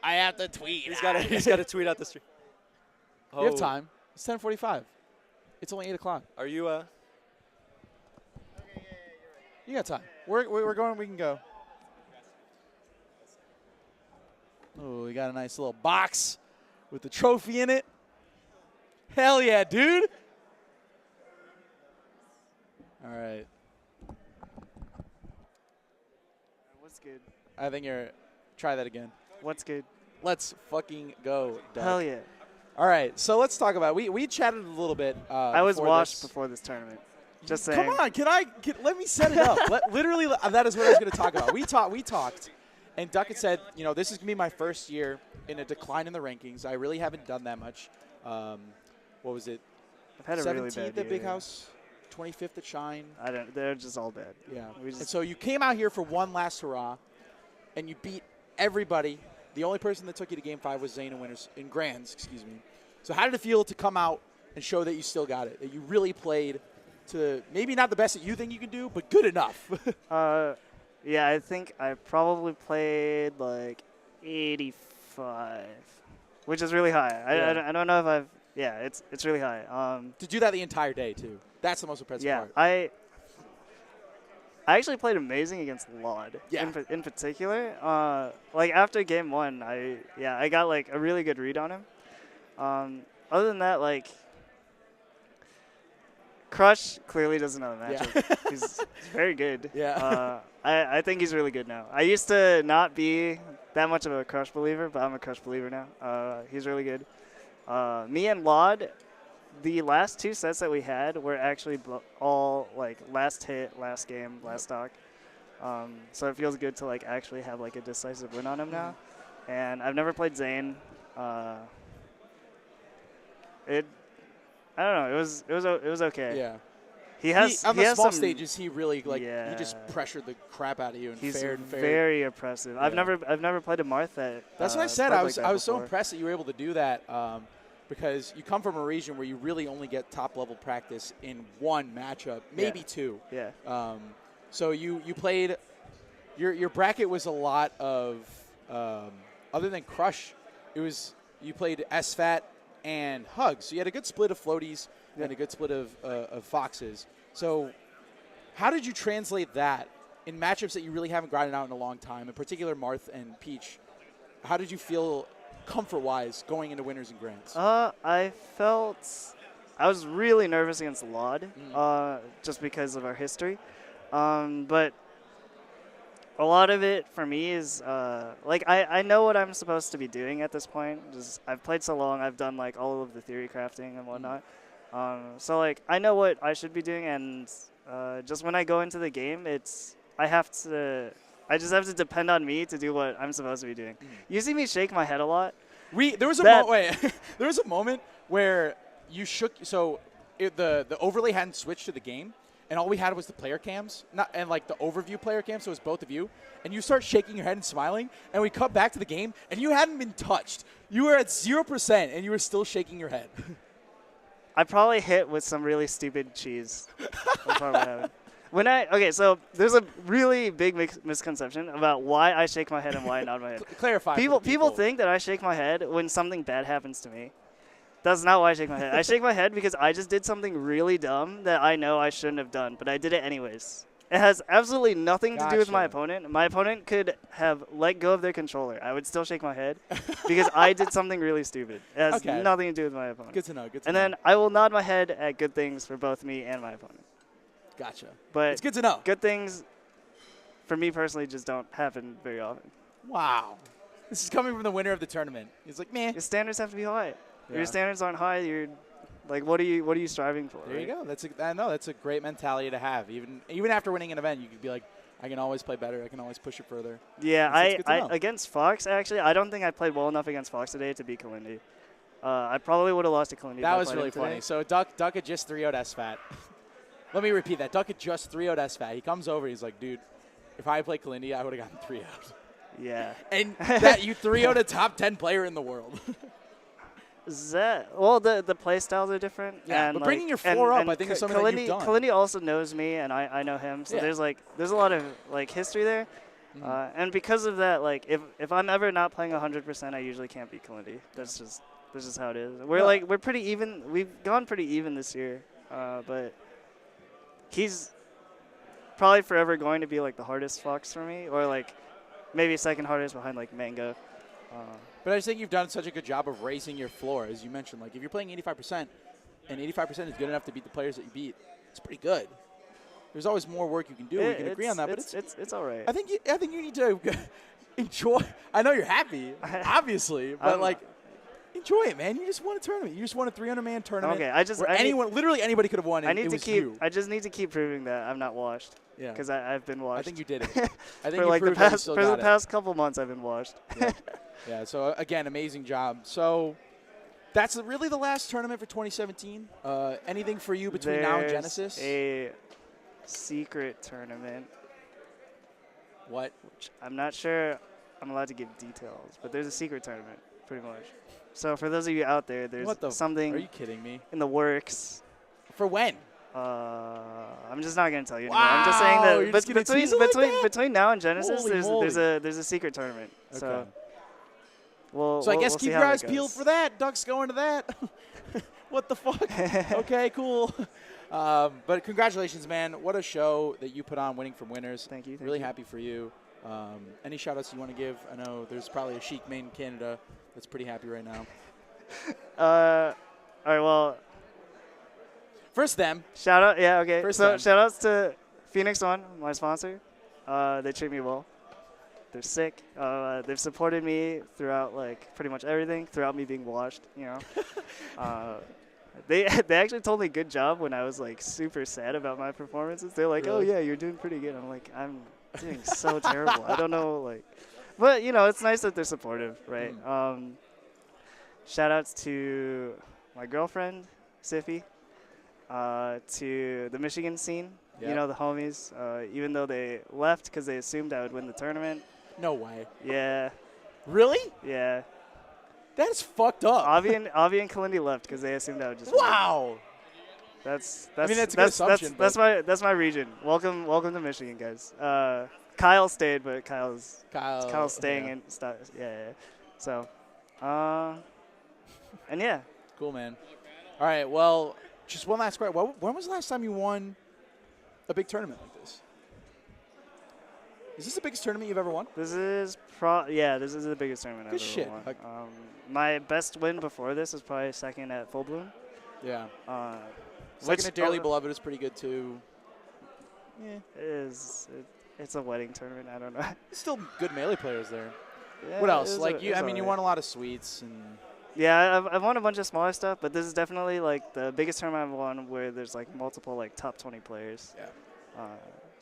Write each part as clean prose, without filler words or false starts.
I have to tweet. He's got to tweet out the stream. You have time. It's 10:45. It's only 8 o'clock. Are you? You got time. We're going. We can go. Oh, we got a nice little box with the trophy in it. Hell yeah, dude. All right. What's good? I think you're. Try that again. What's good? Let's fucking go, Doug. Hell yeah. All right, so let's talk about we chatted a little bit. I was washed before this tournament. Just saying. Come on, let me set it up. Literally, that is what I was going to talk about. We talked, and Duck had said, this is going to be my first year in a decline in the rankings. I really haven't done that much. What was it? I've had a 17th really bad at year, Big House, 25th at Shine. They're just all bad. Yeah. And so you came out here for one last hurrah, and you beat everybody. The only person that took you to Game 5 was Zane in Grands, excuse me. So how did it feel to come out and show that you still got it, that you really played to maybe not the best that you think you can do, but good enough? Yeah, I think I probably played like 85, which is really high. Yeah. I don't know if I've – yeah, it's really high. To do that the entire day, too. That's the most impressive part. Yeah, I actually played amazing against Laud in particular. Like after game 1, I got like a really good read on him. Other than that, like Crush clearly doesn't know the matchup. Yeah. He's very good. Yeah. I think he's really good now. I used to not be that much of a Crush believer, but I'm a Crush believer now. He's really good. Me and Laud, the last 2 sets that we had were actually all like last hit, last game, last stock. So it feels good to like actually have like a decisive win on him now. And I've never played Zane. I don't know. It was okay. Yeah. He has on the small some stages. He really he just pressured the crap out of you and he's fared. very oppressive. Yeah. I've never played a Marth that. That's what I said. I was so before. impressed that you were able to do that because you come from a region where you really only get top level practice in one matchup, maybe 2. Yeah. So you played. Your bracket was a lot of other than Crush. You played SFAT and Hugs. So you had a good split of floaties and a good split of Foxes. So how did you translate that in matchups that you really haven't grinded out in a long time, in particular Marth and Peach? How did you feel comfort-wise going into Winners and Grands? I was really nervous against Laud just because of our history. But a lot of it for me is like I know what I'm supposed to be doing at this point. Just I've played so long. I've done like all of the theory crafting and whatnot. So like I know what I should be doing, and just when I go into the game, I just have to depend on me to do what I'm supposed to be doing. You see me shake my head a lot. There was a moment where you shook. So the overlay hadn't switched to the game. And all we had was the player cams, and like the overview player cam, so it was both of you. And you start shaking your head and smiling, and we cut back to the game, and you hadn't been touched. You were at 0%, and you were still shaking your head. I probably hit with some really stupid cheese. So there's a really big misconception about why I shake my head and why I nod my head. Clarify. People think that I shake my head when something bad happens to me. That's not why I shake my head. I shake my head because I just did something really dumb that I know I shouldn't have done, but I did it anyways. It has absolutely nothing to do with my opponent. My opponent could have let go of their controller. I would still shake my head because I did something really stupid. It has nothing to do with my opponent. Good to know. And then I will nod my head at good things for both me and my opponent. Gotcha. But it's good to know. Good things, for me personally, just don't happen very often. Wow. This is coming from the winner of the tournament. He's like, man. Your standards have to be high. If your standards aren't high, you're like, what are you striving for? There you go. That's a great mentality to have. Even after winning an event, you could be like, I can always play better. I can always push it further. Yeah, I against Fox, actually, I don't think I played well enough against Fox today to beat Kalindi. I probably would have lost to Kalindi. That was really funny. So Duck had just 3-0'd SFAT. Let me repeat that. Duck had just 3-0'd SFAT. He comes over. He's like, dude, if I played Kalindi, I would have gotten 3-0'd. Yeah. And that you 3-0'd a top 10 player in the world. The play styles are different. Yeah, and but bringing your floor up, I think, is something that you've done. Kalindi also knows me, and I know him. So there's a lot of like history there. And because of that, like if I'm ever not playing 100%, I usually can't beat Kalindi. That's just how it is. We're pretty even. We've gone pretty even this year, but he's probably forever going to be like the hardest Fox for me, or like maybe second hardest behind like Mango. But I just think you've done such a good job of raising your floor, as you mentioned. Like if you're playing 85%, and 85% is good enough to beat the players that you beat, it's pretty good. There's always more work you can do. We can agree on that, but it's all right. I think you need to enjoy. I know you're happy, obviously, but like enjoy it, man. You just won a tournament. You just won a 300-man tournament. Okay, literally anybody could have won. I just need to keep proving that I'm not washed. Yeah, because I've been washed. I think you did it. I think for you like proved the past couple months I've been washed. Yeah. Yeah. So again, amazing job. So. That's really the last tournament for 2017. Anything for you between now and Genesis? A secret tournament. What? Which I'm not sure I'm allowed to give details, but there's a secret tournament, pretty much. So for those of you out there, there's something. Are you kidding me? In the works. For when? I'm just not gonna tell you anymore. Wow, I'm just saying that. You're just between now and Genesis, Holy there's a secret tournament. Okay. So. So I guess keep your eyes peeled for that. Duck's going to that. What the fuck? Okay, cool. But congratulations, man. What a show that you put on, winning from winners. Thank you. Really happy for you. Any shout-outs you want to give? I know there's probably a Sheik main in Canada that's pretty happy right now. All right, well. First them. Shout out, yeah, okay. First so shout outs to Phoenix One, my sponsor. They treat me well. They're sick. They've supported me throughout, like, pretty much everything, throughout me being washed, you know. They actually told me good job when I was, like, super sad about my performances. They're like, Really? oh, yeah, you're doing pretty good. I'm like, I'm doing so terrible. I don't know, like. But, you know, it's nice that they're supportive, right? Shout outs to my girlfriend, Siffy, to the Michigan scene. Yep. You know, the homies, even though they left because they assumed I would win the tournament. No way. Yeah. Really? Yeah. That's fucked up. Avi and Kalindi left because they assumed I would just win. Wow. That's I mean, that's a good assumption. That's my region. Welcome to Michigan, guys. Kyle stayed, but Kyle's staying in. Yeah. So, and yeah. Cool, man. All right. Well, just one last question. When was the last time you won a big tournament like this? Is this the biggest tournament you've ever won? This is this is the biggest tournament I've ever won. Like, my best win before this was probably second at Full Bloom. Yeah. Second at Dearly Beloved is pretty good too. Yeah. It's a wedding tournament. I don't know. Still good Melee players there. Yeah, what else? You won a lot of sweets and. Yeah, I've won a bunch of smaller stuff, but this is definitely like the biggest tournament I've won where there's like multiple like top 20 players. Yeah.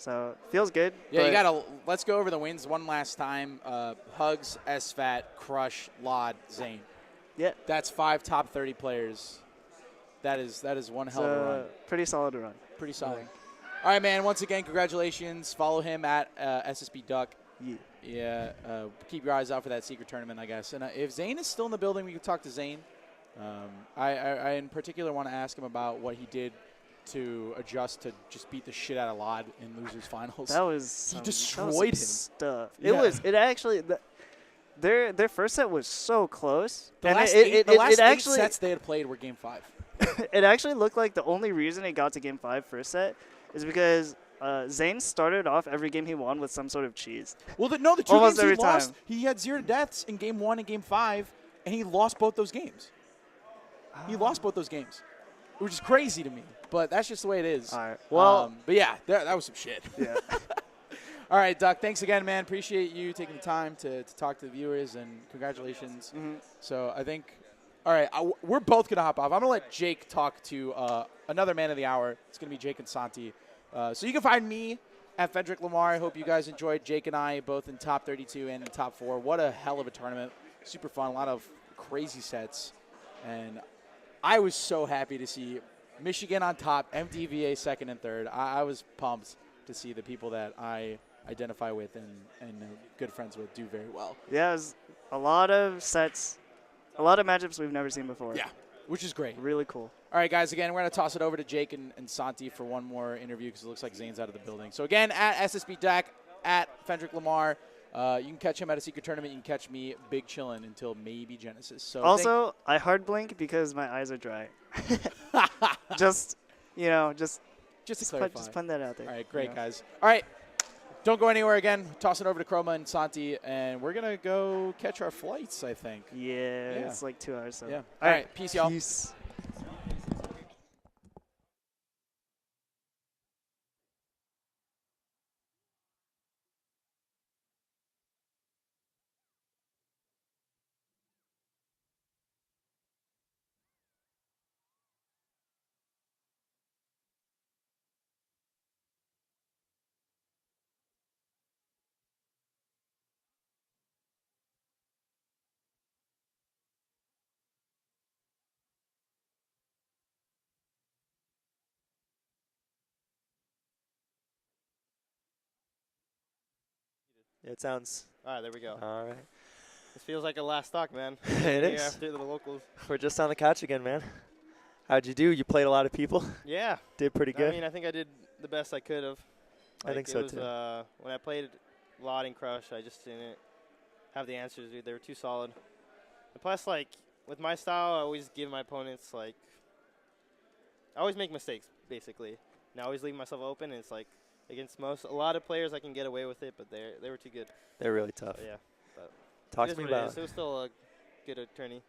So feels good. Yeah, let's go over the wins one last time. Hugs, SFAT, Crush, Lod, Zane. Yeah. That's 5 top 30 players. That is one hell of a run. Pretty solid run. Pretty solid. All right, man. Once again, congratulations. Follow him at SSB Duck. Yeah. Keep your eyes out for that secret tournament, I guess. And if Zane is still in the building, we can talk to Zane. I in particular want to ask him about what he did to adjust to just beat the shit out of Lod in losers finals. That was he destroyed him. Stuff. Yeah. It actually their first set was so close. The last eight sets they had played were game 5. It actually looked like the only reason it got to game 5 first set is because Zane started off every game he won with some sort of cheese. Well, the 2 Almost games he every lost, time. he had 0 deaths in game 1 and game 5, and he lost both those games. He lost both those games, which is crazy to me. But that's just the way it is. All right. Well, but yeah, that was some shit. Yeah. All right, Duck. Thanks again, man. Appreciate you taking the time to talk to the viewers, and congratulations. Mm-hmm. So I think, all right, we're both gonna hop off. I'm gonna let Jake talk to another man of the hour. It's gonna be Jake and Santi. So you can find me at Frederick Lamar. I hope you guys enjoyed Jake and I both in top 32 and in top 4. What a hell of a tournament. Super fun. A lot of crazy sets, and I was so happy to see Michigan on top, MDVA second and third. I was pumped to see the people that I identify with and good friends with do very well. Yeah, it was a lot of sets, a lot of matchups we've never seen before. Yeah, which is great. Really cool. All right, guys, again, we're going to toss it over to Jake and Santi for one more interview because it looks like Zane's out of the building. So, again, at SSB at Fendrick Lamar. You can catch him at a secret tournament. You can catch me big chillin' until maybe Genesis. So Also, I hard blink because my eyes are dry. Just, just to clarify. Just put that out there. All right, great, guys. All right, don't go anywhere again. Toss it over to Chroma and Santi, and we're going to go catch our flights, I think. Yeah, it's like 2 hours. So. Yeah. All right, peace, y'all. Peace. Yeah, it sounds. All right, there we go. All right. This feels like a last stock, man. It is. After the locals. We're just on the couch again, man. How'd you do? You played a lot of people. Yeah. Did pretty good. I mean, I think I did the best I could have. I think so, too. too. When I played a lot in Crush, I just didn't have the answers. Dude. They were too solid. And plus, with my style, I always give my opponents, I always make mistakes, basically. And I always leave myself open, and it's against a lot of players, I can get away with it, but they were too good. They're really tough. So, yeah. But Talk to me about it was still a good attorney.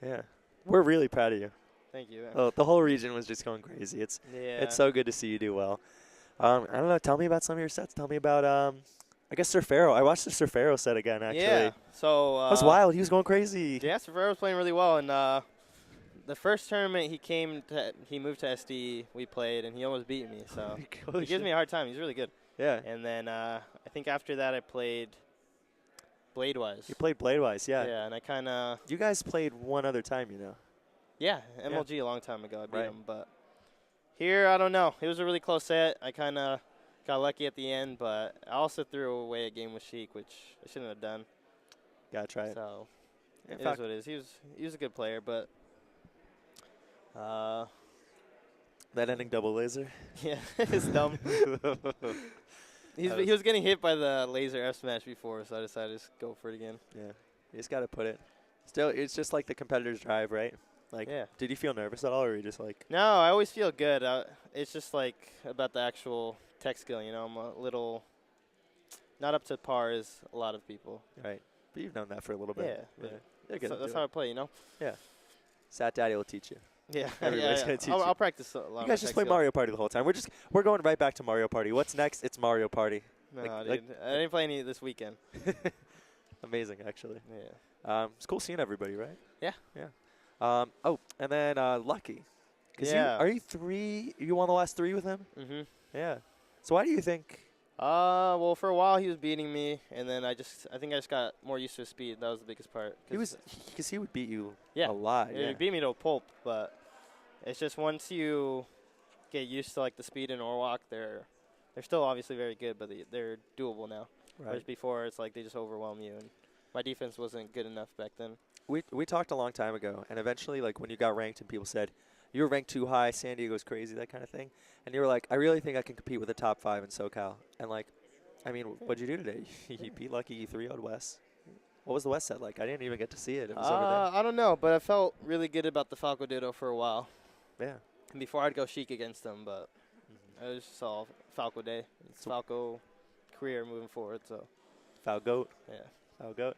Yeah. We're really proud of you. Thank you. Oh, the whole region was just going crazy. It's so good to see you do well. I don't know. Tell me about some of your sets. Tell me about, I guess, Surfero. I watched the Surfero set again, actually. Yeah. So that was wild. He was going crazy. Yeah, Surfero was playing really well. And the first tournament he moved to SD, we played, and he almost beat me. So he gives me a hard time. He's really good. Yeah. And then I think after that I played Bladewise. You played Bladewise, yeah. Yeah, and I kind of. You guys played one other time, you know. Yeah, MLG a long time ago. I beat him, but here I don't know. It was a really close set. I kind of got lucky at the end, but I also threw away a game with Sheik, which I shouldn't have done. Gotta try it. So it is what it is. He was a good player, but that ending double laser. Yeah, it's dumb. He was getting hit by the laser F smash before, so I decided to just go for it again. Yeah, you just gotta put it. Still, it's just like the competitor's drive, right? Did you feel nervous at all, or were you just like? No, I always feel good. It's just about the actual tech skill. You know, I'm a little not up to par as a lot of people. Right, but you've known that for a little bit. Yeah. That's how I play. You know. Yeah. Sat Daddy will teach you. Yeah, everybody's gonna teach you. I'll practice a lot. You guys just play Mario Party the whole time. We're going right back to Mario Party. What's next? It's Mario Party. No, dude, I didn't play any this weekend. Amazing, actually. Yeah. It's cool seeing everybody, right? Yeah. Yeah. And then Lucky. Yeah. Are you 3? You won the last 3 with him? Mhm. Yeah. So why do you think? Well, for a while he was beating me, and then I think I just got more used to his speed. That was the biggest part. Because he would beat you a lot. Yeah. He beat me to a pulp, but it's just once you get used to the speed in Orwalk, they're still obviously very good, but they're doable now. Right. Whereas before, it's they just overwhelm you, and my defense wasn't good enough back then. We talked a long time ago, and eventually, when you got ranked and people said, you were ranked too high, San Diego's crazy, that kind of thing, and you were like, I really think I can compete with the top 5 in SoCal. And, what'd you do today? You beat Lucky, you 3-0'd West. What was the West set like? I didn't even get to see it. It was over there. I don't know, but I felt really good about the Falco Ditto for a while. Yeah. And before I'd go Sheik against them, but I just saw Falco Day. It's Falco career moving forward, so. Falgoat. Yeah. Falgoat.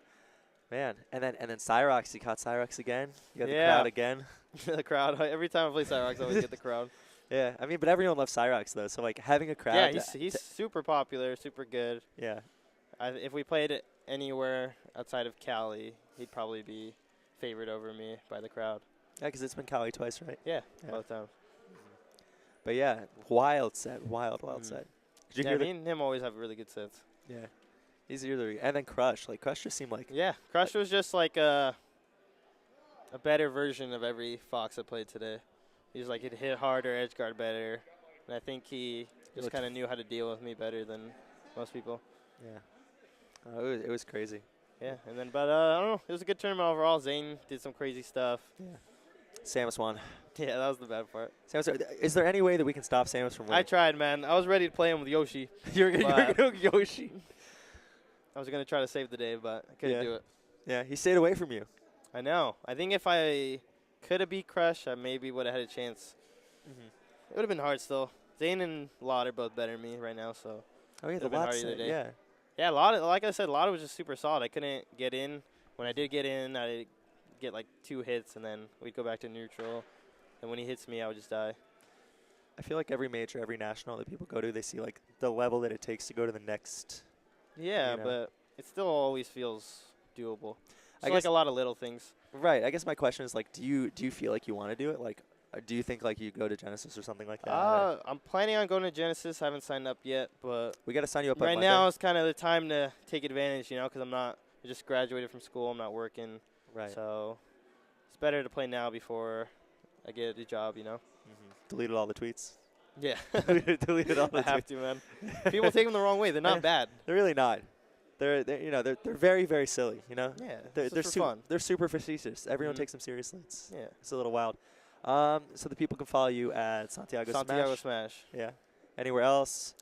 Man, and then Cyrox, you caught Cyrox again. You got the Yeah. crowd again. The crowd. Every time I play Cyrox, I always get the crowd. Yeah, I mean, but everyone loves Cyrox though. So having a crowd. Yeah, he's super popular, super good. Yeah. If we played it anywhere outside of Cali, he'd probably be favored over me by the crowd. Yeah, because it's been Cali twice, right? Yeah, both times. But yeah, wild set, wild set. Did you hear me and him always have really good sets. Yeah. He's either, and then Crush. Crush just seemed like. Yeah, Crush was just a better version of every Fox I played today. He'd hit harder, edge guard better, and I think he just kind of knew how to deal with me better than most people. Yeah. It was crazy. Yeah, but I don't know. It was a good tournament overall. Zane did some crazy stuff. Yeah. Samus won. Yeah, that was the bad part. Samus, is there any way that we can stop Samus from winning? I tried, man. I was ready to play him with Yoshi. You're going to Yoshi. I was going to try to save the day, but I couldn't do it. Yeah, he stayed away from you. I know. I think if I could have beat Crush, I maybe would have had a chance. It would have been hard still. Zane and Lott are both better than me right now, so. Oh, yeah, the been hard Lott either day. yeah. Yeah, Lott, like I said, Lott was just super solid. I couldn't get in. When I did get in, I'd get like 2 hits, and then we'd go back to neutral. And when he hits me, I would just die. I feel like every major, every national that people go to, they see like the level that it takes to go to the next. Yeah, you know. but it still always feels doable. I It's like guess- a lot of little things. Right. I guess my question is like, do you feel like you want to do it? Like, do you think like you go to Genesis or something like that? I'm planning on going to Genesis. I haven't signed up yet, but We got to sign you up on right Monday. now is kind of the time to take advantage, you know, because I just graduated from school. I'm not working. Right. So it's better to play now before I get a job, you know. Deleted all the tweets. Yeah. Deleted all the I have tweets. to, man. People take them the wrong way. They're not bad. They're really not. They're very, very silly, you know? Yeah. They're It's for fun. They're super facetious. Everyone Mhm. takes them seriously. Yeah. It's a little wild. So the people can follow you at Santiago Smash. Yeah. Anywhere else?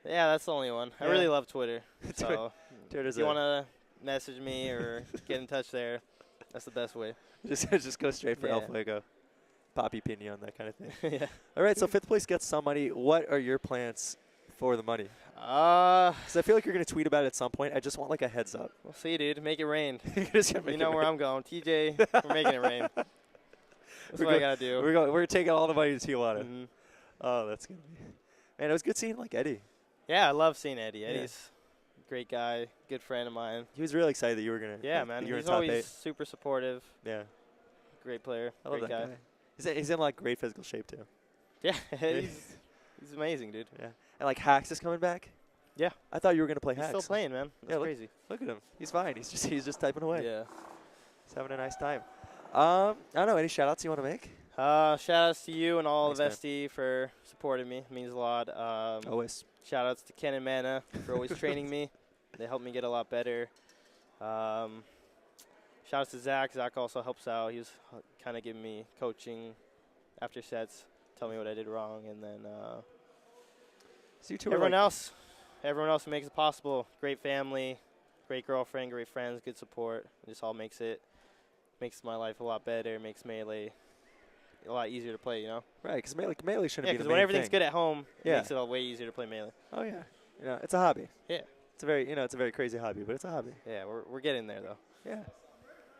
Yeah, that's the only one. I Yeah. really love Twitter. So Twitter's if you want to message me or get in touch there, that's the best way. just go straight for El Yeah. Fuego. Poppy Pinion, that kind of thing. Yeah. All right, so 5th place gets some money. What are your plans for the money? We'll Because I feel like you're going to tweet about it at some point. I just want like a heads up. see, dude. Make it rain. You're just gonna make You it know where rain. I'm going. TJ, we're making it rain. That's We're what I go- got to do. We're taking all the money to Tijuana. Mhm. Oh, that's good. Man, it was good seeing like Eddie. Yeah, I love seeing Eddie. Yeah. Eddie's a great guy, good friend of mine. He was really excited that you were going to. Yeah, man. You were in He's top always 8. super supportive. Yeah. Great player. I love Great that guy. guy. He's in like great physical shape too. Yeah, he's amazing, dude. Yeah. And like Hacks is coming back. Yeah. I thought you were going to play He's Hacks. still playing, man. That's Yeah, look- crazy. Look at him. He's fine. He's just typing away. Yeah. He's having a nice time. I don't know. Any shout outs you want to make? Shout outs to you and all Thanks, of SD for supporting me. It means a lot. Always. Shout outs to Ken and Mana for always training me. They helped me get a lot better. Shout outs to Zach. Zach also helps out. He was kind of giving me coaching after sets, tell me what I did wrong, and then So you two are everyone like, else who makes it possible. Great family, great girlfriend, great friends, good support. It just all makes my life a lot better. Makes Melee a lot easier to play, you know. right, because Melee shouldn't Yeah, be the because main when everything's thing. good at home, it Yeah. makes it all way easier to play Melee. Oh yeah. You know, it's a hobby. Yeah. It's a very crazy hobby, but it's a hobby. Yeah, we're getting there though. Yeah.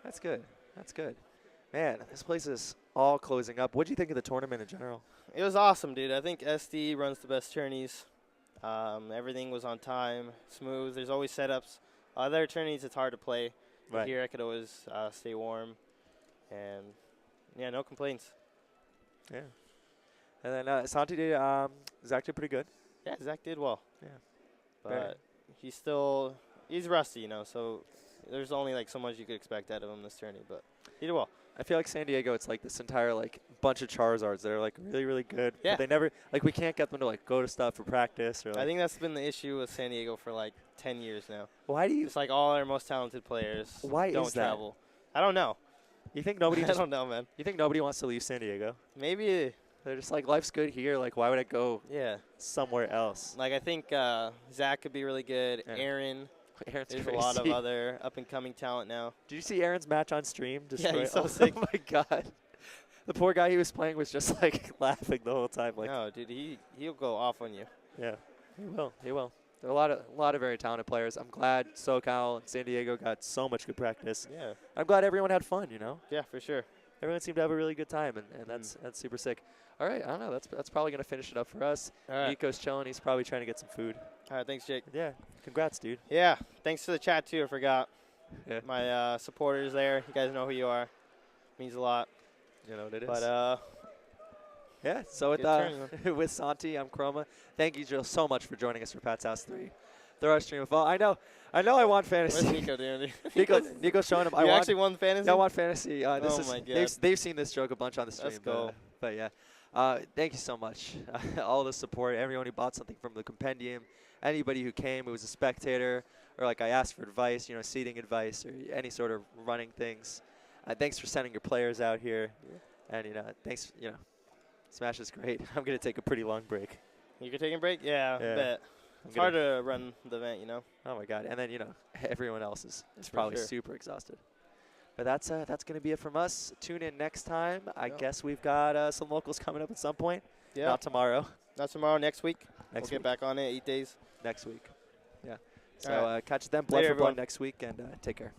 That's good. That's good. Man, this place is all closing up. What do you think of the tournament in general? It was awesome, dude. I think SD runs the best tourneys. Everything was on time, smooth. There's always setups. Other tourneys, it's hard to play. But Right. here, I could always stay warm. And, yeah, no complaints. Yeah. And then Santi did, Zach did pretty good. Yeah, Zach did well. Yeah. But Very. he's rusty, you know, so there's only, like, so much you could expect out of him this tourney. But he did well. I feel like San Diego, it's like this entire like bunch of Charizards that are like really, really good. Yeah. But they never like we can't get them to like go to stuff for practice or like. I think that's been the issue with San Diego for, like, 10 years now. Why do you? It's like all our most talented players Why don't is that? travel. I don't know. You think nobody? I just, don't know, man. you think nobody wants to leave San Diego? Maybe, They're just like life's good here. Like why would I go yeah. somewhere else? Like, I think Zach could be really good. Yeah. Aaron. Aaron's There's crazy. a lot of other up-and-coming talent now. Did you see Aaron's match on stream? Yeah, he's so oh, sick. Oh my god. The poor guy he was playing was just like laughing the whole time. Like No, dude, he'll go off on you. yeah, he will. He will. There are a lot of very talented players. I'm glad SoCal and San Diego got so much good practice. Yeah, I'm glad everyone had fun. You know. yeah, for sure. Everyone seemed to have a really good time, and that's super sick. All right, I don't know. That's probably gonna finish it up for us. All right, Nico's chilling. He's probably trying to get some food. all right. Thanks, Jake. Yeah, congrats, dude. Yeah, thanks to the chat too. I forgot Yeah, my supporters there. You guys know who you are. Means a lot. you know what it is. But yeah. So with good turn, with Santi, I'm Chroma. Thank you, Jill, so much for joining us for Pat's House 3. The Rush Stream of Fall. I know. I want fantasy. where's Nico doing? Nico's showing him. You actually won fantasy? I want fantasy. Oh my God. They've seen this joke a bunch on the stream. Let's go. But yeah, thank you so much. All the support, everyone who bought something from the compendium, anybody who came who was a spectator, or like I asked for advice, seating advice or any sort of running things. Thanks for sending your players out here, and thanks. Smash is great. I'm gonna take a pretty long break. You can take a break? Yeah, Yeah. bet. It's hard to run the event, you know. Oh my God! And then everyone else is probably super exhausted. But that's gonna be it from us. Tune in next time. I guess we've got some locals coming up at some point. Yeah. Not tomorrow. Not tomorrow. Next week. We'll get back on it. 8 days. Next week. Yeah. So catch them Blood for Blood next week, and take care.